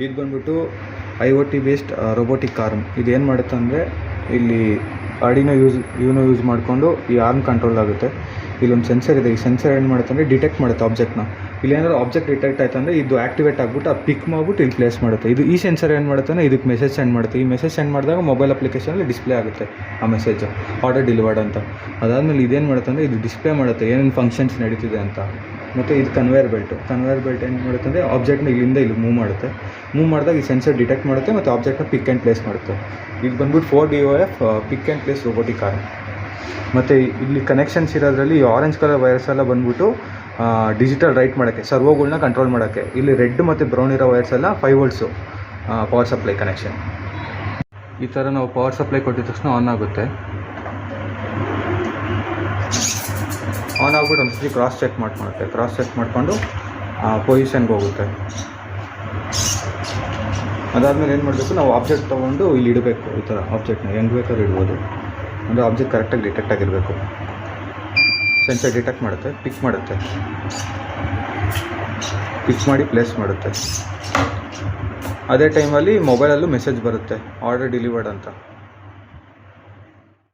ಇದು ಬಂದ್ಬಿಟ್ಟು IoT based robotic arm. ಇದೇನು ಮಾಡುತ್ತೆ ಅಂದರೆ ಇಲ್ಲಿ ಆರ್ಡಿನೋ ಯೂಸ್ ಮಾಡಿಕೊಂಡು ಈ ಆರ್ಮ್ ಕಂಟ್ರೋಲ್ ಆಗುತ್ತೆ. ಇಲ್ಲೊಂದು ಸೆನ್ಸರ್ ಇದೆ. ಈ ಸೆನ್ಸರ್ ಏನು ಮಾಡುತ್ತೆ ಅಂದರೆ ಡಿಟೆಕ್ಟ್ ಮಾಡುತ್ತೆ ಆಬ್ಜೆಕ್ಟ್ನ. ಇಲ್ಲೇನಾದ್ರು ಆಬ್ಜೆಕ್ಟ್ ಡಿಟೆಕ್ಟ್ ಆಯ್ತು ಅಂದರೆ ಇದು ಆ್ಯಕ್ಟಿವೇಟ್ ಆಗಿಬಿಟ್ಟು ಅದು ಪಿಕ್ ಮಾಡಿಬಿಟ್ಟು ಇಲ್ಲಿ ಪ್ಲೇಸ್ ಮಾಡುತ್ತೆ. ಈ ಸೆನ್ಸರ್ ಏನು ಮಾಡುತ್ತೆ ಅಂದರೆ ಇದಕ್ಕೆ ಮೆಸೇಜ್ ಸೆಂಡ್ ಮಾಡುತ್ತೆ. ಈ ಮೆಸೇಜ್ ಸೆಂಡ್ ಮಾಡಿದಾಗ ಮೊಬೈಲ್ ಅಪ್ಲಿಕೇಶನಲ್ಲಿ ಡಿಸ್ಪ್ಲೇ ಆಗುತ್ತೆ ಆ ಮೆಸೇಜು, ಆರ್ಡರ್ ಡೆಲಿವರ್ಡ್ ಅಂತ. ಅದಾದಮೇಲೆ ಇದೇನು ಮಾಡುತ್ತೆ ಅಂದರೆ ಇದು ಡಿಸ್ಪ್ಲೇ ಮಾಡುತ್ತೆ ಏನೇನು ಫಂಕ್ಷನ್ಸ್ ನಡೀತಿದೆ ಅಂತ. ಮತ್ತು ಇದು ಕನ್ವೇಯರ್ ಬೆಲ್ಟ್ ಏನು ಮಾಡುತ್ತೆ ಅಂದರೆ ಆಬ್ಜೆಕ್ಟ್ನ ಇಲ್ಲಿಂದ ಇಲ್ಲಿ ಮೂವ್ ಮಾಡಿದಾಗ ಈ ಸೆನ್ಸರ್ ಡಿಟೆಕ್ಟ್ ಮಾಡುತ್ತೆ ಮತ್ತು ಆಬ್ಜೆಕ್ಟ್ನ ಪಿಕ್ ಆ್ಯಂಡ್ ಪ್ಲೇಸ್ ಮಾಡುತ್ತೆ. ಇದು ಬಂದ್ಬಿಟ್ಟು 4DOF pick and place robotic arm. ಮತ್ತು ಇಲ್ಲಿ ಕನೆಕ್ಷನ್ಸ್ ಇರೋದ್ರಲ್ಲಿ ಈ ಆರೆಂಜ್ ಕಲರ್ ವೈರ್ಸ್ ಎಲ್ಲ ಬಂದ್ಬಿಟ್ಟು ಡಿಜಿಟಲ್ ರೈಟ್ ಮಾಡೋಕ್ಕೆ, ಸರ್ವೋಗಳನ್ನ ಕಂಟ್ರೋಲ್ ಮಾಡೋಕ್ಕೆ. ಇಲ್ಲಿ ರೆಡ್ ಮತ್ತು ಬ್ರೌನ್ ಇರೋ ವೈರ್ಸ್ ಎಲ್ಲ 5 ವೋಲ್ಟ್ಸು ಪವರ್ ಸಪ್ಲೈ ಕನೆಕ್ಷನ್. ಈ ಥರ ನಾವು ಪವರ್ ಸಪ್ಲೈ ಕೊಟ್ಟಿದ ತಕ್ಷಣ ಆನ್ ಆಗುತ್ತೆ. ಆನ್ ಆಗ್ಬಿಟ್ಟು ಒಂದ್ಸತಿ ಕ್ರಾಸ್ ಚೆಕ್ ಮಾಡಿಕೊಂಡು ಪೊಸಿಷನ್ಗೆ ಹೋಗುತ್ತೆ. ಅದಾದಮೇಲೆ ಏನು ಮಾಡಬೇಕು, ನಾವು ಆಬ್ಜೆಕ್ಟ್ ತೊಗೊಂಡು ಇಲ್ಲಿ ಇಡಬೇಕು. ಈ ಥರ ಆಬ್ಜೆಕ್ಟ್ನ ಹೆಂಗೆ ಬೇಕಾದ್ರೂ ಇಡ್ಬೋದು. ಅಂದರೆ ಆಬ್ಜೆಕ್ಟ್ ಕರೆಕ್ಟಾಗಿ ಡಿಟೆಕ್ಟ್ ಆಗಿರಬೇಕು. ಸೆನ್ಸರ್ ಡಿಟೆಕ್ಟ್ ಮಾಡುತ್ತೆ, ಪಿಕ್ ಮಾಡಿ ಪ್ಲೇಸ್ ಮಾಡುತ್ತೆ. ಅದೇ ಟೈಮಲ್ಲಿ ಮೊಬೈಲಲ್ಲೂ ಮೆಸೇಜ್ ಬರುತ್ತೆ ಆರ್ಡರ್ ಡೆಲಿವರ್ಡ್ ಅಂತ.